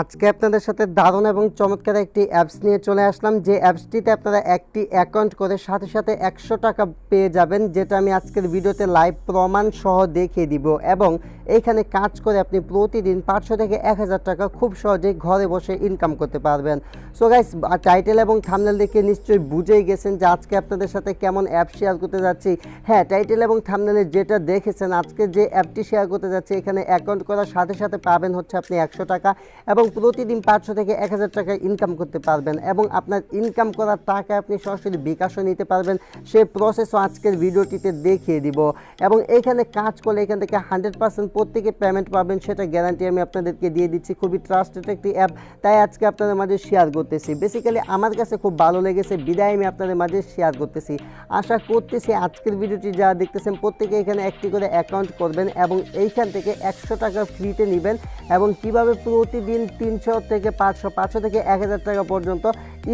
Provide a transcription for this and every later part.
আজকে আপনাদের সাথে দারুণ এবং চমৎকার একটি অ্যাপস নিয়ে চলে আসলাম, যে অ্যাপসটিতে আপনারা একটি অ্যাকাউন্ট করে সাথে সাথে 100 টাকা পেয়ে যাবেন, যেটা আমি আজকের ভিডিওতে লাইভ প্রমাণ সহ দেখিয়ে দিব। এবং এইখানে কাজ করে আপনি প্রতিদিন 500 থেকে 1000 টাকা খুব সহজেই ঘরে বসে ইনকাম করতে পারবেন। সো গাইস, টাইটেল এবং থাম্বনেল দেখে নিশ্চয়ই বুঝেই গেছেন যে আজকে আপনাদের সাথে কেমন অ্যাপ শেয়ার করতে যাচ্ছি। হ্যাঁ, টাইটেল এবং থাম্বনেলে যেটা দেখেছেন, আজকে যে অ্যাপটি শেয়ার করতে যাচ্ছি এখানে অ্যাকাউন্ট করার সাথে সাথে পাবেন হচ্ছে আপনি 100 টাকা এবং প্রতিদিন 500 থেকে 1000 টাকা ইনকাম করতে পারবেন। এবং আপনার ইনকাম করার টাকা আপনি সরাসরি বিকাশও নিতে পারবেন, সেই প্রসেসও আজকের ভিডিওটিতে দেখিয়ে দিব। এবং এইখানে কাজ করলে এখান থেকে 100% প্রত্যেকে পেমেন্ট পাবেন, সেটা গ্যারান্টি আমি আপনাদেরকে দিয়ে দিচ্ছি। খুবই ট্রাস্টেড একটি অ্যাপ, তাই আজকে আপনাদের মাঝে শেয়ার করতেছি। বেসিক্যালি আমার কাছে খুব ভালো লেগেছে, বিদায় আমি আপনাদের মাঝে শেয়ার করতেছি। আশা করতেছি আজকের ভিডিওটি যারা দেখতেছেন প্রত্যেকে এখানে একটি করে অ্যাকাউন্ট করবেন এবং এইখান থেকে 100 টাকা ফ্রিতে নেবেন। এবং কিভাবে প্রতিদিন 300 থেকে 500 থেকে 1000 টাকা পর্যন্ত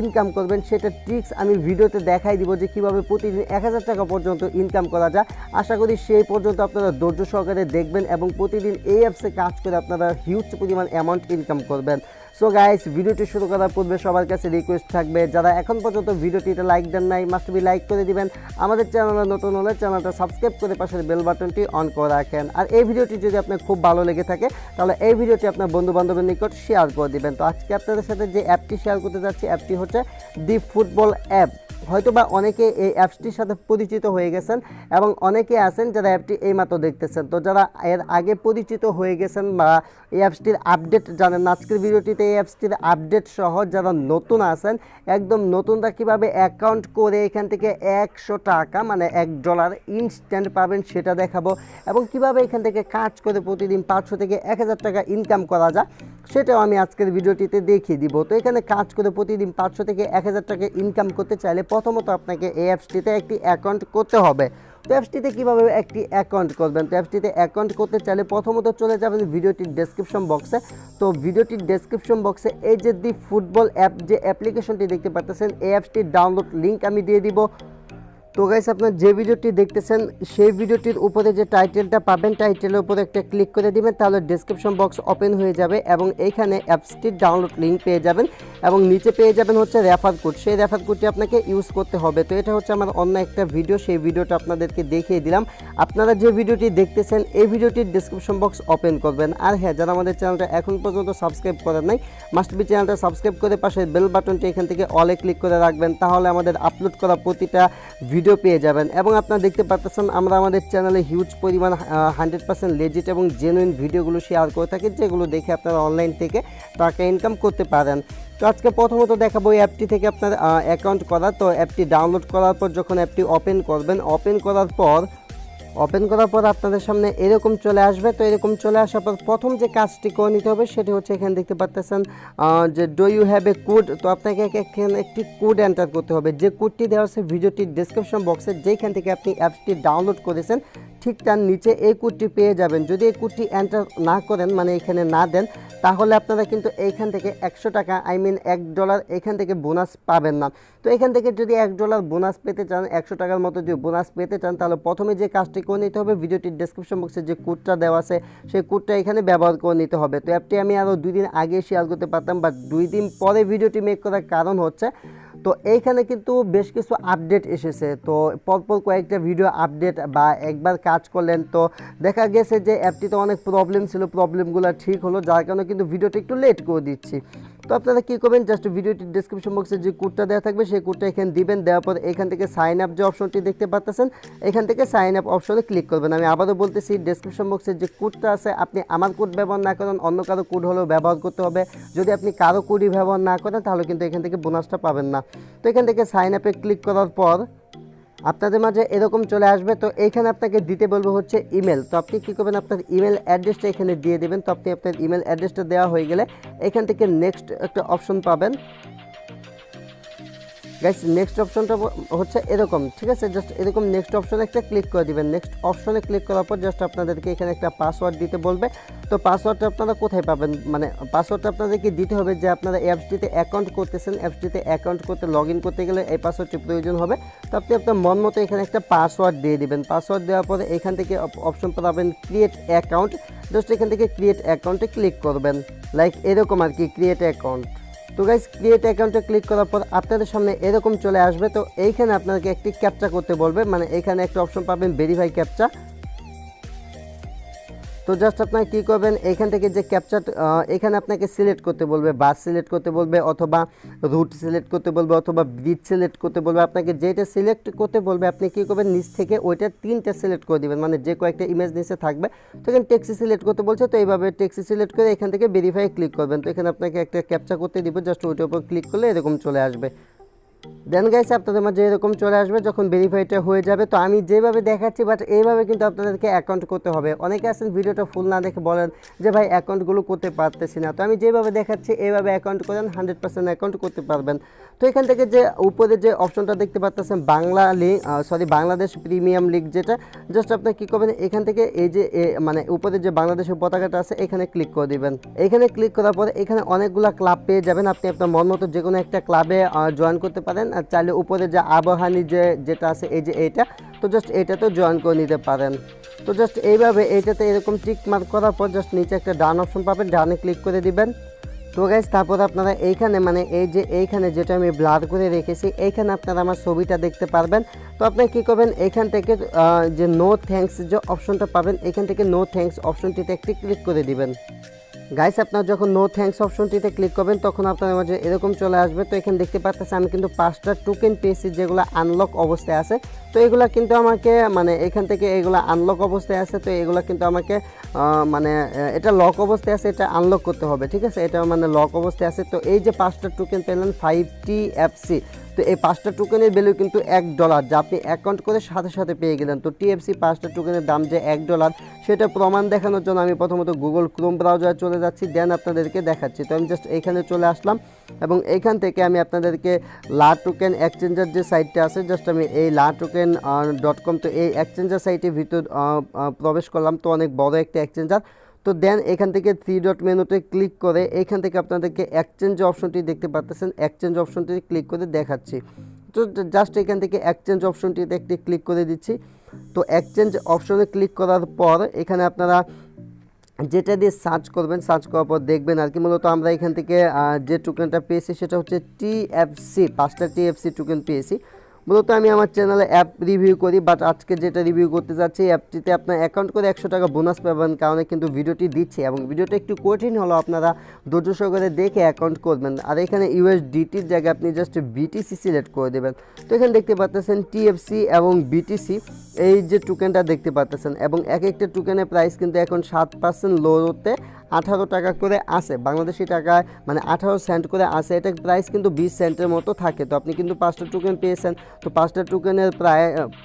ইনকাম করবেন সেটা ট্রিক্স আমি ভিডিওতে দেখাই দিব, যে কীভাবে প্রতিদিন 1000 টাকা পর্যন্ত ইনকাম করা যায়। আশা করি সেই পর্যন্ত আপনারা ধৈর্য সহকারে দেখবেন এবং প্রতিদিন এই অ্যাপসে কাজ করে আপনারা হিউজ পরিমাণ অ্যামাউন্ট ইনকাম করবেন। সো গাইস, ভিডিওটি শুরু করার পূর্বে সবার কাছে রিকোয়েস্ট থাকবে, যারা এখন পর্যন্ত ভিডিওটিতে লাইক দেন নাই মাস্ট বি লাইক করে দিবেন। আমাদের চ্যানেলে নতুন হলে চ্যানেলটা সাবস্ক্রাইব করে পাশের বেল বাটনটি অন করে রাখেন। আর এই ভিডিওটি যদি আপনার খুব ভালো লেগে থাকে তাহলে এই ভিডিওটি আপনার বন্ধু বান্ধবের নিকট শেয়ার করে দিবেন। তো আজকে আপনাদের সাথে যে অ্যাপটি শেয়ার করতে যাচ্ছি অ্যাপটি হচ্ছে দি ফুটবল অ্যাপ। হয়তোবা অনেকে এই অ্যাপসটির সাথে পরিচিত হয়ে গেছেন এবং অনেকে আছেন যারা অ্যাপটি এইমাত্র দেখতেছেন। তো যারা এর আগে পরিচিত হয়ে গেছেন বা এই অ্যাপসটির আপডেট জানেন, আজকের ভিডিওটিতে এই অ্যাপসটির আপডেট সহ যারা নতুন আছেন, একদম নতুনরা কীভাবে অ্যাকাউন্ট করে এখান থেকে 100 টাকা মানে $1 ইনস্ট্যান্ট পাবেন সেটা দেখাবো। এবং কিভাবে এখান থেকে কাজ করে প্রতিদিন 500 থেকে 1000 টাকা ইনকাম করা যায় সেটাও আমি আজকের ভিডিওটিতে দেখিয়ে দিব। তো এখানে কাজ করে প্রতিদিন 500 থেকে 1000 টাকা ইনকাম করতে চাইলে প্রথমত আপনাকে এই অ্যাপসটিতে একটি অ্যাকাউন্ট করতে হবে। তো অ্যাপসটিতে কীভাবে একটি অ্যাকাউন্ট করবেন, তো অ্যাপসটিতে অ্যাকাউন্ট করতে চাইলে প্রথমত চলে যাবেন ভিডিওটির ডেসক্রিপশন বক্সে। তো ভিডিওটির ডেসক্রিপশন বক্সে এই যে দি ফুটবল অ্যাপ যে অ্যাপ্লিকেশনটি দেখতে পাচ্ছেন, এই অ্যাপসটির ডাউনলোড লিঙ্ক আমি দিয়ে দিব। তো গাইস, আপনার যে ভিডিওটি দেখতেছেন সেই ভিডিওটির উপরে যে টাইটেলটা পাবেন, টাইটেলের উপরে একটা ক্লিক করে দিবেন, তাহলে ডেসক্রিপশন বক্স ওপেন হয়ে যাবে এবং এইখানে অ্যাপসটির ডাউনলোড লিঙ্ক পেয়ে যাবেন এবং নিচে পেয়ে যাবেন হচ্ছে রেফার কোড। সেই রেফার কোডটি আপনাকে ইউজ করতে হবে। তো এটা হচ্ছে আমার অন্য একটা ভিডিও, সেই ভিডিওটা আপনাদেরকে দেখিয়ে দিলাম। আপনারা যে ভিডিওটি দেখতেছেন এই ভিডিওটির ডেসক্রিপশন বক্স ওপেন করবেন। আর হ্যাঁ, যারা আমাদের চ্যানেলটা এখন পর্যন্ত সাবস্ক্রাইব করেন নাই মাস্ট বি চ্যানেলটা সাবস্ক্রাইব করে পাশে বেল বাটনটি এখান থেকে অলে ক্লিক করে রাখবেন, তাহলে আমাদের আপলোড করা প্রতিটা ভিডিও পেয়ে যাবেন। এবং আপনারা দেখতে পাচ্ছেন আমরা আমাদের চ্যানেলে হিউজ পরিমাণ 100% লেজিট এবং জেনুইন ভিডিওগুলো শেয়ার করে থাকি, যেগুলো দেখে আপনারা অনলাইন থেকে টাকা ইনকাম করতে পারেন। তো আজকে প্রথমত দেখাবো এই অ্যাপটি থেকে আপনার অ্যাকাউন্ট করা। তো অ্যাপটি ডাউনলোড করার পর যখন অ্যাপটি ওপেন করবেন, ওপেন করার পর আপনাদের সামনে এরকম চলে আসবে। তো এরকম চলে আসার পর প্রথম যে কাজটি করে নিতে হবে সেটি হচ্ছে এখানে দেখতে পাচ্ছেন যে do you have a code. তো আপনাকে এখানে একটি কোড এন্টার করতে হবে, যে কোডটি দেওয়া আছে ভিডিওটির ডেসক্রিপশন বক্সে, যেখান থেকে আপনি অ্যাপসটি ডাউনলোড করেছেন ঠিক তার নিচে এই কোডটি পেয়ে যাবেন। যদি এই কোডটি এন্টার না করেন মানে এখানে না দেন, তাহলে আপনারা কিন্তু এইখান থেকে 100 টাকা $1 এখান থেকে বোনাস পাবেন না। তো এখান থেকে যদি $1 বোনাস পেতে চান, 100 টাকার মতো যদি বোনাস পেতে চান, তাহলে প্রথমে যে কাজটি করে নিতে হবে ভিডিওটির ডেসক্রিপশন বক্সে যে কোডটা দেওয়া আছে সেই কোডটা এখানে ব্যবহার করে নিতে হবে। তো অ্যাপটি আমি আরও 2 দিন আগে শেয়ার করতে পারতাম, বাট 2 দিন পরে ভিডিওটি মেক করার কারণ হচ্ছে তো এইখানে কিন্তু বেশ কিছু আপডেট এসেছে। তো পরপর কয়েকটা ভিডিও আপডেট বা একবার কাজ করলেন তো দেখা গেছে যে অ্যাপটিতে অনেক প্রবলেম ছিল, প্রবলেমগুলো ঠিক হলো, যার কারণে কিন্তু ভিডিওটা একটু লেট করে দিচ্ছি। তো আপনারা কী করবেন, জাস্ট ভিডিওটির ডেসক্রিপশন বক্সে যে কোডটা দেওয়া থাকবে সেই কোডটা এখানে দিবেন। দেওয়ার পর এখান থেকে সাইন আপ যে অপশনটি দেখতে পাচ্ছেন, এখান থেকে সাইন আপ অপশনে ক্লিক করবেন। আমি আবারও বলতেছি, ডেসক্রিপশন বক্সে যে কোডটা আছে আপনি আমার কোড ব্যবহার না করেন অন্য কারো কোড হলেও ব্যবহার করতে হবে। যদি আপনি কারো কোডই ব্যবহার না করেন তাহলে কিন্তু এখান থেকে বোনাসটা পাবেন না। তো এখান থেকে সাইন আপে ক্লিক করার পর আপনাদের মাঝে এরকম চলে আসবে। তো এইখানে আপনাকে দিতে বলবো হচ্ছে ইমেল। তো আপনি কী করবেন, আপনার ইমেল অ্যাড্রেসটা এখানে দিয়ে দেবেন। তো আপনি আপনার ইমেল অ্যাড্রেসটা দেওয়া হয়ে গেলে এখান থেকে নেক্সট একটা অপশন পাবেন। গাইস নেক্সট অপশনটা হচ্ছে এরকম, ঠিক আছে। জাস্ট এরকম নেক্সট অপশনে একটা ক্লিক করে দিবেন। নেক্সট অপশনে ক্লিক করার পর জাস্ট আপনাদেরকে এখানে একটা পাসওয়ার্ড দিতে বলবে। তো পাসওয়ার্ডটা আপনারা কোথায় পাবেন, মানে পাসওয়ার্ডটা আপনাদেরকে দিতে হবে যে আপনারা অ্যাপসটিতে অ্যাকাউন্ট করতেছেন, অ্যাপসটিতে অ্যাকাউন্ট করতে লগ ইন করতে গেলে এই পাসওয়ার্ডটি প্রয়োজন হবে। তো আপনি আপনার মন মতো এখানে একটা পাসওয়ার্ড দিয়ে দিবেন। পাসওয়ার্ড দেওয়ার পরে এখান থেকে অপশন পাবেন ক্রিয়েট অ্যাকাউন্ট। জাস্ট এখান থেকে ক্রিয়েট অ্যাকাউন্টে ক্লিক করবেন, লাইক এরকম আর কি, ক্রিয়েট অ্যাকাউন্ট। তো গাইস ক্রিয়েট অ্যাকাউন্টে ক্লিক করার পর আপনাদের সামনে এরকম চলে আসবে। তো এইখানে আপনাকে একটি ক্যাপচা করতে বলবে, মানে এখানে একটা অপশন পাবেন ভেরিফাই ক্যাপচা। তো জাস্ট আপনারা কী করবেন, এখান থেকে যে ক্যাপচা এখানে আপনাকে সিলেক্ট করতে বলবে, বাস সিলেক্ট করতে বলবে অথবা রুট সিলেক্ট করতে বলবে অথবা ব্রিজ সিলেক্ট করতে বলবে। আপনাকে যেটা সিলেক্ট করতে বলবে আপনি কী করবেন, নিচ থেকে ওইটা 3টা সিলেক্ট করে দেবেন, মানে যে কয়েকটা ইমেজ নিচে থাকবে। তো এখানে ট্যাক্সি সিলেক্ট করতে বলছে, তো এইভাবে ট্যাক্সি সিলেক্ট করে এখান থেকে ভেরিফাই ক্লিক করবেন। তো এখানে আপনাকে একটা ক্যাপচা করতে দিব, জাস্ট ওইটার উপর ক্লিক করলে এরকম চলে আসবে। দেন গাইস আপনাদের মাঝে এরকম চলে আসবে যখন ভেরিফাইটা হয়ে যাবে। তো আমি যেভাবে দেখাচ্ছি বাট এইভাবে কিন্তু আপনাদেরকে অ্যাকাউন্ট করতে হবে। অনেকে আছেন ভিডিওটা ফুল না দেখে বলেন যে ভাই অ্যাকাউন্টগুলো করতে পারতেছি না। তো আমি যেভাবে দেখাচ্ছি এইভাবে অ্যাকাউন্ট করেন, 100% অ্যাকাউন্ট করতে পারবেন। তো এখান থেকে যে উপরে যে অপশনটা দেখতে পাচ্ছেন বাংলাদেশ প্রিমিয়াম লিগ, যেটা জাস্ট আপনি কী করবেন, এখান থেকে এই যে মানে উপরে যে বাংলাদেশের পতাকাটা আছে এখানে ক্লিক করে দিবেন। এখানে ক্লিক করার পরে এখানে অনেকগুলো ক্লাব পেয়ে যাবেন, আপনি আপনার মন মতো যে কোনো একটা ক্লাবে জয়েন করতে পারেন। আর চাইলে উপরে যে আবাহনী যেটা আছে এই যে এইটা, তো জাস্ট এইটাতেও জয়েন করে নিতে পারেন। তো জাস্ট এইভাবে এইটাতে এরকম টিক মার্ক করার পর জাস্ট নিচে একটা ডান অপশন পাবেন, ডানে ক্লিক করে দিবেন। তো গাইস তারপর আপনারা এইখানে মানে এইখানে যেটা আমি ব্লার করে রেখেছি এইখানে আপনারা আমার ছবিটা দেখতে পারবেন। তো আপনি কী করবেন, এইখান থেকে যে নো থ্যাঙ্কস যে অপশনটা পাবেন এখান থেকে নো থ্যাঙ্কস অপশনটিতে একটি ক্লিক করে দিবেন। গাইস আপনারা যখন নো থ্যাঙ্কস অপশনটিতে ক্লিক করবেন তখন আপনাদের মাঝে এরকম চলে আসবে। তো এখানে দেখতে পাচ্ছেন আমি কিন্তু 5টা টোকেন পেয়েছি যেগুলো আনলক অবস্থায় আছে। তো এগুলো কিন্তু আমাকে মানে এখান থেকে এগুলো আনলক অবস্থায় আছে। তো এগুলো কিন্তু আমাকে মানে এটা লক অবস্থায় আছে, এটা আনলক করতে হবে, ঠিক আছে। এটা মানে লক অবস্থায় আছে। তো এই যে 5টা টোকেন পেলেন 5TFC, তো এই 5টা টোকেনের ভ্যালু কিন্তু $1, যা আপনি অ্যাকাউন্ট করে সাথে সাথে পেয়ে গেলেন। তো টিএফসি 5টা টোকেনের দাম যে $1 সেটা প্রমাণ দেখানোর জন্য আমি প্রথমত গুগল ক্রোম ব্রাউজারে চলে যাচ্ছি, দেন আপনাদেরকে দেখাচ্ছি। তো আমি জাস্ট এইখানে চলে আসলাম এবং এইখান থেকে আমি আপনাদেরকে লা টোকেন এক্সচেঞ্জার যে সাইটটা আছে, জাস্ট আমি এই LaToken.com, তো এই এক্সচেঞ্জার সাইটের ভিতর প্রবেশ করলাম। তো অনেক বড় একটা এক্সচেঞ্জার। তো দেন এখান থেকে 3 ডট মেনুতে ক্লিক করে এইখান থেকে আপনাদেরকে এক্সচেঞ্জ অপশনটি দেখতে পাচ্ছেন, এক্সচেঞ্জ অপশনটি ক্লিক করে দেখাচ্ছি। তো জাস্ট এখান থেকে এক্সচেঞ্জ অপশনটিতে একটি ক্লিক করে দিচ্ছি। তো এক্সচেঞ্জ অপশনে ক্লিক করার পর এখানে আপনারা যেটা দিয়ে সার্চ করবেন, সার্চ করার পর দেখবেন আর কি, মূলত আমরা এখান থেকে যে টোকেনটা পেয়েছি সেটা হচ্ছে টিএফসি, 5টা টিএফসি টোকেন পেয়েছি। মূলত আমি আমার চ্যানেলে অ্যাপ রিভিউ করি, বাট আজকে যেটা রিভিউ করতে যাচ্ছি অ্যাপটিতে আপনার অ্যাকাউন্ট করে $100 বোনাস পাবেন, কারণে কিন্তু ভিডিওটি দিচ্ছি এবং ভিডিওটা একটু কঠিন হলো, আপনারা ধৈর্য সহকারে দেখে অ্যাকাউন্ট করবেন। আর এখানে USDTর জায়গায় আপনি জাস্ট বিটিসি সিলেক্ট করে দেবেন। তো এখানে দেখতে পাচ্ছেন টিএফসি এবং বিটিসি এই যে টোকেনটা দেখতে পাচ্ছেন, এবং এক একটা টোকেনের প্রাইস কিন্তু এখন 7% লোতে $18 করে আসে, বাংলাদেশি টাকায় মানে 18 সেন্ট করে আসে। এটা প্রাইস কিন্তু 20 সেন্টের মতো থাকে। তো আপনি কিন্তু 5টা টোকেন পেয়েছেন, তো 5টা টোকেনের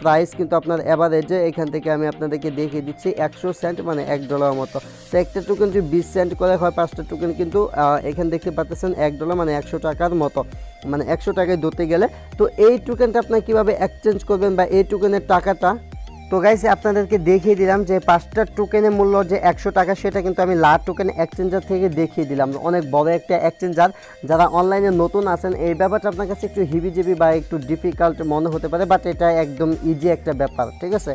প্রাইস কিন্তু আপনার অ্যাভারেজে এখান থেকে আমি আপনাদেরকে দেখিয়ে দিচ্ছি 100 সেন্ট, মানে $1 মতো। তো একটা টোকেন যদি 20 সেন্ট করে হয়, 5টা টোকেন কিন্তু এখানে দেখতে পাচ্ছেন $1 মানে 100 টাকার মতো, মানে 100 টাকায় ধরতে গেলে। তো এই টোকেনটা আপনার কীভাবে এক্সচেঞ্জ করবেন বা এই টোকেনের টাকাটা, তো গাইস আপনাদেরকে দেখিয়ে দিলাম যে 5টা টোকেনের মূল্য যে $100, সেটা কিন্তু আমি লা টোকেন এক্সচেঞ্জার থেকে দেখিয়ে দিলাম। অনেক বড় একটা এক্সচেঞ্জার, যারা অনলাইনে নতুন আছেন এই ব্যাপারটা আপনার কাছে একটু হিবিজিবি বা একটু ডিফিকাল্ট মনে হতে পারে, বাট এটা একদম ইজি একটা ব্যাপার, ঠিক আছে।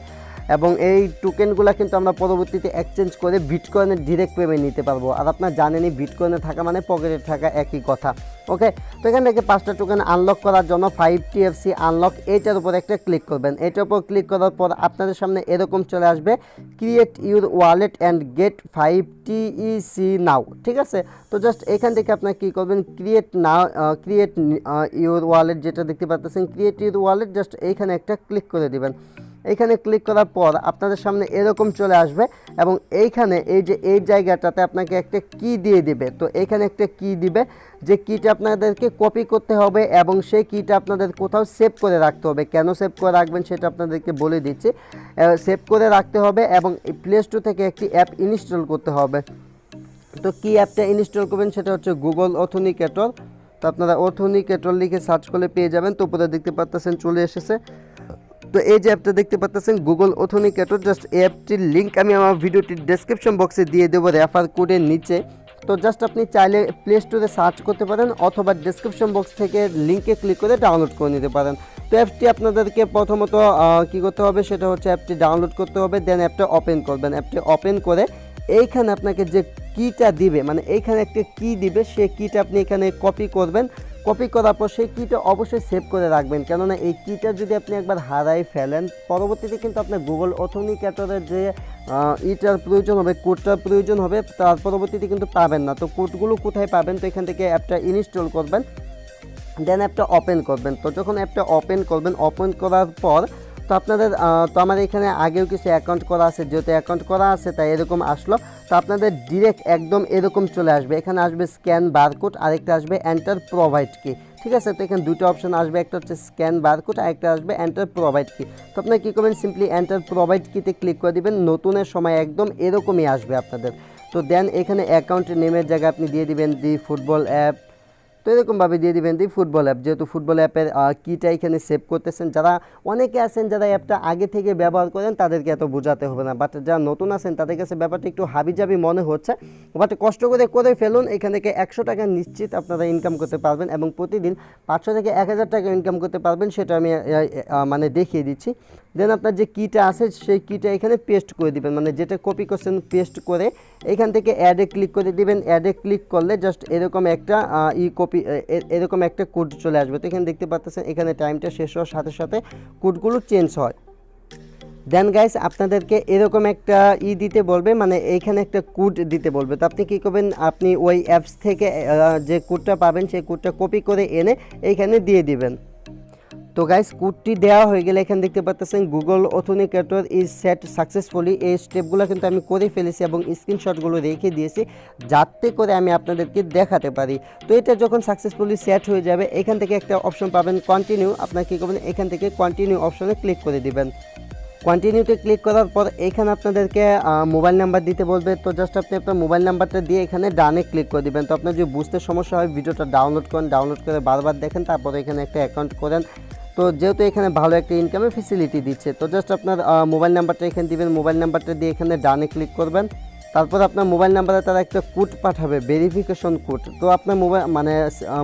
এবং এই টোকেনগুলো কিন্তু আমরা পরবর্তীতে এক্সচেঞ্জ করে বিটকয়েনের ডিরেক্ট পেমেন্ট নিতে পারবো। আর আপনার জানেনই বিটকয়েনে থাকা মানে পকেটে থাকা একই কথা, ওকে। তো এখান থেকে 5টা টোকেন আনলক করার জন্য 5TFC আনলক এইটার উপর একটা ক্লিক করবেন। এইটার উপর ক্লিক করার পর আপনাদের সামনে এরকম চলে আসবে create your wallet and get 5TEC now, ঠিক আছে। তো জাস্ট এখান থেকে আপনার কী করবেন, ক্রিয়েট ইউর ওয়ালেট যেটা দেখতে পাচ্ছেন, ক্রিয়েট ইউর ওয়ালেট, জাস্ট এইখানে একটা ক্লিক করে দিবেন। এইখানে ক্লিক করার পর আপনাদের সামনে এরকম চলে আসবে এবং এইখানে এই জায়গাটাতে আপনাকে একটা কি দিয়ে দিবে। তো এইখানে একটা কি দিবে, যে কিটা আপনাদেরকে কপি করতে হবে এবং সেই কিটা আপনাদের কোথাও সেভ করে রাখতে হবে। কেন সেভ করে রাখবেন সেটা আপনাদেরকে বলে দিচ্ছি। সেভ করে রাখতে হবে এবং প্লে স্টোর থেকে একটি অ্যাপ ইনস্টল করতে হবে। তো কি অ্যাপটা ইনস্টল করবেন সেটা হচ্ছে গুগল অথেন্টিকেটর। তো আপনারা অথেন্টিকেটর লিখে সার্চ করলে পেয়ে যাবেন। তো উপরে দেখতে পাচ্ছেন চলে এসেছে। তো এই যে অ্যাপটা দেখতে পাচ্ছেন গুগল অথেন্টিকেটর, জাস্ট এই অ্যাপটির লিঙ্ক আমি আমার ভিডিওটির ডেসক্রিপশন বক্সে দিয়ে দেবো রেফার কোডের নিচে। তো জাস্ট আপনি চাইলে প্লে স্টোরে সার্চ করতে পারেন অথবা ডেসক্রিপশন বক্স থেকে লিঙ্কে ক্লিক করে ডাউনলোড করে নিতে পারেন। তো অ্যাপটি আপনাদেরকে প্রথমত কী করতে হবে সেটা হচ্ছে অ্যাপটি ডাউনলোড করতে হবে, দেন অ্যাপটা ওপেন করবেন। অ্যাপটি ওপেন করে এইখানে আপনাকে যে কিটা দিবে, মানে এইখানে একটা কি দিবে, সেই কিটা আপনি এখানে কপি করবেন। কপি করার পর সেই কিটা অবশ্যই সেভ করে রাখবেন, কেননা এই কিটা যদি আপনি একবার হারাই ফেলেন পরবর্তীতে কিন্তু আপনার গুগল অথেন্টিকেটরের যে ইটার প্রয়োজন হবে, কোডটার প্রয়োজন হবে, তার পরবর্তীতে কিন্তু পাবেন না। তো কোডগুলো কোথায় পাবেন? তো এখান থেকে অ্যাপটা ইনস্টল করবেন, দেন অ্যাপটা ওপেন করবেন। তো যখন অ্যাপটা ওপেন করবেন, ওপেন করার পর তো আপনাদের তো আমার এখানে আগেও কিছু অ্যাকাউন্ট করা আছে, যেহেতু অ্যাকাউন্ট করা আছে তাই এরকম আসলো। তো আপনাদের ডিরেক্ট একদম এরকম চলে আসবে, এখানে আসবে স্ক্যান বারকোড, আরেকটা আসবে এন্টার প্রোভাইড কি। ঠিক আছে, তো এখানে দুটো অপশন আসবে, একটা হচ্ছে স্ক্যান বারকোড, আরেকটা আসবে এন্টার প্রোভাইড কি। তো আপনারা কী করবেন, সিম্পলি এন্টার প্রোভাইড কিতে ক্লিক করে দিবেন। নতুনের সময় একদম এরকমই আসবে আপনাদের। তো দেন এখানে অ্যাকাউন্টের নেমের জায়গায় আপনি দিয়ে দিবেন দি ফুটবল অ্যাপ। তো এরকমভাবে দিয়ে দিবেন দি ফুটবল অ্যাপ, যেহেতু ফুটবল অ্যাপের কিটা এখানে সেভ করতেছেন। যারা অনেকে আছেন যারা অ্যাপটা আগে থেকে ব্যবহার করেন তাদেরকে এত বোঝাতে হবে না, বাট যারা নতুন আছেন তাদের কাছে ব্যাপারটা একটু হাবিজাবি মনে হচ্ছে, বাট কষ্ট করে ফেলুন। এখান থেকে 100 টাকা নিশ্চিত আপনারা ইনকাম করতে পারবেন এবং প্রতিদিন 500 থেকে 1000 টাকা ইনকাম করতে পারবেন, সেটা আমি মানে দেখিয়ে দিচ্ছি। দেন আপনার যে কিটা আছে সেই কিটা এখানে পেস্ট করে দিবেন, মানে যেটা কপি করছেন পেস্ট করে এখান থেকে অ্যাডে ক্লিক করে দিবেন। অ্যাডে ক্লিক করলে জাস্ট এরকম একটা এরকম একটা কোড চলে আসবে। তো এখানে দেখতে পাচ্ছেন এখানে টাইমটা শেষ হওয়ার সাথে সাথে কোডগুলো চেঞ্জ হয়। দেন গাইস আপনাদেরকে এরকম একটা দিতে বলবে, মানে এইখানে একটা কোড দিতে বলবে। তো আপনি কী করবেন, আপনি ওই অ্যাপস থেকে যে কোডটা পাবেন সেই কোডটা কপি করে এনে এইখানে দিয়ে দিবেন। তো গাইস কোডটি দেওয়া হয়ে গেলে এখানে দেখতে পাচ্ছেন Google authenticator is set successfully. এই স্টেপগুলো কিন্তু আমি করে ফেলেছি এবং স্ক্রিনশটগুলো রেখে দিয়েছি যাতে করে আমি আপনাদেরকে দেখাতে পারি। তো এটা যখন সাকসেসফুলি সেট হয়ে যাবে এখান থেকে একটা অপশন পাবেন কন্টিনিউ। আপনার কী করবেন, এখান থেকে কন্টিনিউ অপশনে ক্লিক করে দিবেন। কন্টিনিউতে ক্লিক করার পর এখানে আপনাদেরকে মোবাইল নাম্বার দিতে বলবে। তো জাস্ট আপনি আপনার মোবাইল নাম্বারটা দিয়ে এখানে ডানে ক্লিক করে দিবেন। তো আপনার যদি বুঝতে সমস্যা হয় ভিডিওটা ডাউনলোড করেন, ডাউনলোড করে বারবার দেখেন, তারপরে এখানে একটা অ্যাকাউন্ট করেন। তো যেহেতু এখানে ভালো একটা ইনকামের ফেসিলিটি দিচ্ছে, তো জাস্ট আপনার মোবাইল নাম্বারটা এখানে দিবেন। মোবাইল নাম্বারটা দিয়ে এখানে ডানে ক্লিক করবেন। তারপর আপনার মোবাইল নাম্বারে তারা একটা কোড পাঠাবে, ভেরিফিকেশন কোড। তো আপনার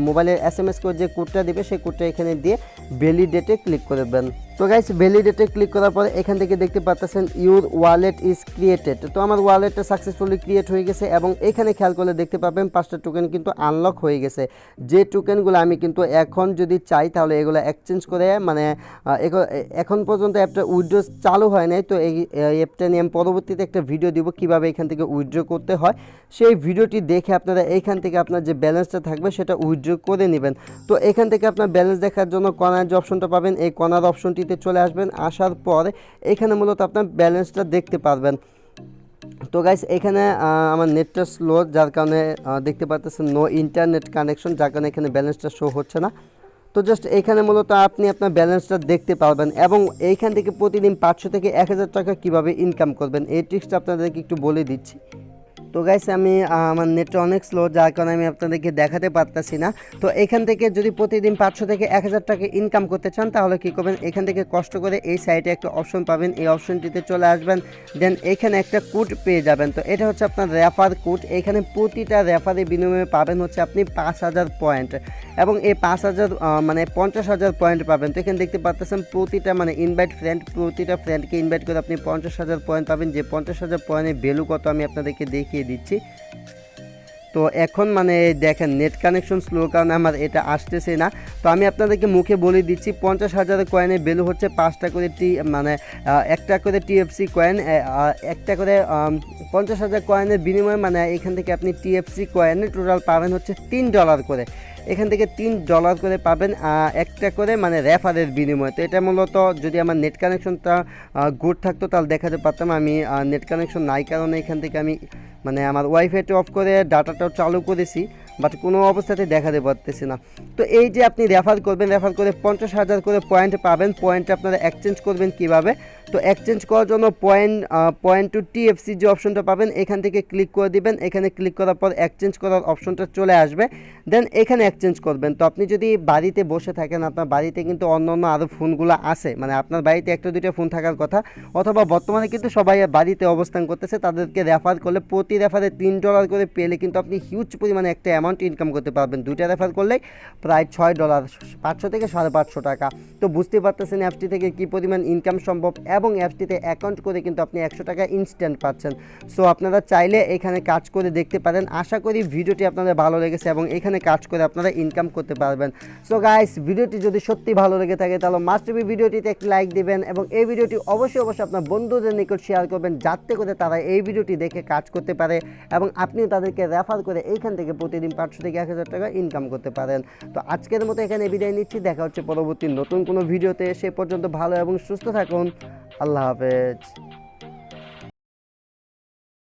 মোবাইলে SMS করে যে কোডটা দিবে সেই কোডটা এখানে দিয়ে ভ্যালিডেটে ক্লিক করবেন। তো গাইস ভ্যালিডেটে ক্লিক করার পরে এখান থেকে দেখতে পাচ্ছেন ইউর ওয়ালেট ইজ ক্রিয়েটেড। তো আমার ওয়ালেটটা সাকসেসফুলি ক্রিয়েট হয়ে গেছে এবং এখানে খেয়াল করলে দেখতে পাবেন 5টা টোকেন কিন্তু আনলক হয়ে গেছে। যে টোকেনগুলো আমি কিন্তু এখন যদি চাই তাহলে এগুলো এক্সচেঞ্জ করে, মানে এখন পর্যন্ত অ্যাপটা উইথড্র চালু হয় নাই। তো এই অ্যাপটা নিয়ে আমি পরবর্তীতে একটা ভিডিও দিব কীভাবে এখান থেকে উইথড্র করতে হয়, সেই ভিডিওটি দেখে আপনারা এইখান থেকে আপনার যে ব্যালেন্সটা থাকবে সেটা উইথড্র করে নেবেন। তো এখান থেকে আপনার ব্যালেন্স দেখার জন্য কর্নার যে অপশনটা পাবেন, এই কর্নার অপশনটিতে চলে আসবেন। আসার পর এখানে মূলত আপনার ব্যালেন্সটা দেখতে পারবেন। তো গাইস এখানে আমার নেটটা স্লো, যার কারণে দেখতে পাচ্ছেন নো ইন্টারনেট কানেকশন, যার কারণে এখানে ব্যালেন্সটা শো হচ্ছে না। তো জাস্ট এখানে মূলত আপনি আপনার ব্যালেন্সটা দেখতে পারবেন এবং এইখান থেকে প্রতিদিন 500 থেকে 1000 টাকা কীভাবে ইনকাম করবেন এই ট্রিক্সটা আপনাদেরকে একটু বলে দিচ্ছি। তো গাইস আমি আমার নেটটা অনেক স্লো, যার কারণে আমি আপনাদেরকে দেখাতে পারতেছি না। তো এখান থেকে যদি প্রতিদিন 500 থেকে 1000 টাকা ইনকাম করতে চান তাহলে কী করবেন, এখান থেকে কষ্ট করে এই সাইটে একটা অপশন পাবেন, এই অপশনটিতে চলে আসবেন। দেন এখানে একটা কোড পেয়ে যাবেন। তো এটা হচ্ছে আপনার রেফার কোড। এখানে প্রতিটা রেফারের বিনিময়ে পাবেন হচ্ছে আপনি 5000 পয়েন্ট এবং এই 5000 মানে 50,000 পয়েন্ট পাবেন। তো এখানে দেখতে পাচ্ছেন প্রতিটা মানে ইনভাইট ফ্রেন্ড, প্রতিটা ফ্রেন্ডকে ইনভাইট করে আপনি 50,000 পয়েন্ট পাবেন। যে 50,000 পয়েন্টের ভ্যালু কত আমি আপনাদেরকে দেখিয়ে দিচ্ছি। তো এখন মানে দেখেন নেট কানেকশন স্লো কারণে আমার এটা আসতেছে না। তো আমি আপনাদেরকে মুখে বলে দিচ্ছি 50,000 কয়েনের ভ্যালু হচ্ছে 5টা করে একটা করে TFC কয়েন, একটা করে 50,000 কয়েনের বিনিময়ে মানে এখান থেকে আপনি TFC কয়েনের টোটাল পাবেন হচ্ছে $3 করে। এখান থেকে $3 করে পাবেন একটা করে মানে রেফারের বিনিময়ে। তো এটা মূলত যদি আমার নেট কানেকশনটা গুড থাকতো তাহলে দেখাতে পারতাম। আমি নেট কানেকশন নাই কারণে এখান থেকে আমি মানে আমার ওয়াইফাইটা অফ করে ডাটাটাও চালু করেছি। বাট কোনো অবস্থাতে দেখাতে পারতেছি না। তো এই যে আপনি রেফার করবেন, রেফার করে 50,000 করে পয়েন্ট পাবেন। পয়েন্ট আপনারা এক্সচেঞ্জ করবেন কিভাবে? তো এক্সচেঞ্জ করার জন্য পয়েন্ট টু টিএফসি যে অপশনটা পাবেন এখান থেকে ক্লিক করে দিবেন। এখানে ক্লিক করার পর এক্সচেঞ্জ করার অপশনটা চলে আসবে, দেন এখানে এক্সচেঞ্জ করবেন। তো আপনি যদি বাড়িতে বসে থাকেন, আপনার বাড়িতে কিন্তু অন্য অন্য আরও ফোনগুলো আছে, মানে আপনার বাড়িতে একটা দুইটা ফোন থাকার কথা, অথবা বর্তমানে কিন্তু সবাই বাড়িতে অবস্থান করতেছে, তাদেরকে রেফার করলে প্রতি রেফারে $3 করে পেলে কিন্তু আপনি হিউজ পরিমাণে একটা অ্যামাউন্ট ইনকাম করতে পারবেন। দুইটা রেফার করলেই প্রায় $6, 500 থেকে 550 টাকা। তো বুঝতে পারতেছেন অ্যাপসটি থেকে কী পরিমাণ ইনকাম সম্ভব, এবং অ্যাপসটিতে অ্যাকাউন্ট করে কিন্তু আপনি 100 টাকা ইনস্ট্যান্ট পাচ্ছেন। সো আপনারা চাইলে এখানে কাজ করে দেখতে পারেন। আশা করি ভিডিওটি আপনাদের ভালো লেগেছে এবং এখানে কাজ করে আপনারা ইনকাম করতে পারবেন। সো গাইস, ভিডিওটি যদি সত্যি ভালো লেগে থাকে তাহলে মাস্ট বি ভিডিওটিতে একটি লাইক দিবেন এবং এই ভিডিওটি অবশ্যই আপনার বন্ধুদের নিকট শেয়ার করবেন, যাতে করে তারা এই ভিডিওটি দেখে কাজ করতে পারে এবং আপনিও তাদেরকে রেফার করে এইখান থেকে প্রতিদিন 500 থেকে 1000 টাকা ইনকাম করতে পারেন। তো আজকের মতো এখানে বিদায় নিচ্ছি, দেখা হচ্ছে পরবর্তী নতুন কোনো ভিডিওতে। সে পর্যন্ত ভালো এবং সুস্থ থাকুন। আল্লাহ হাফেজ।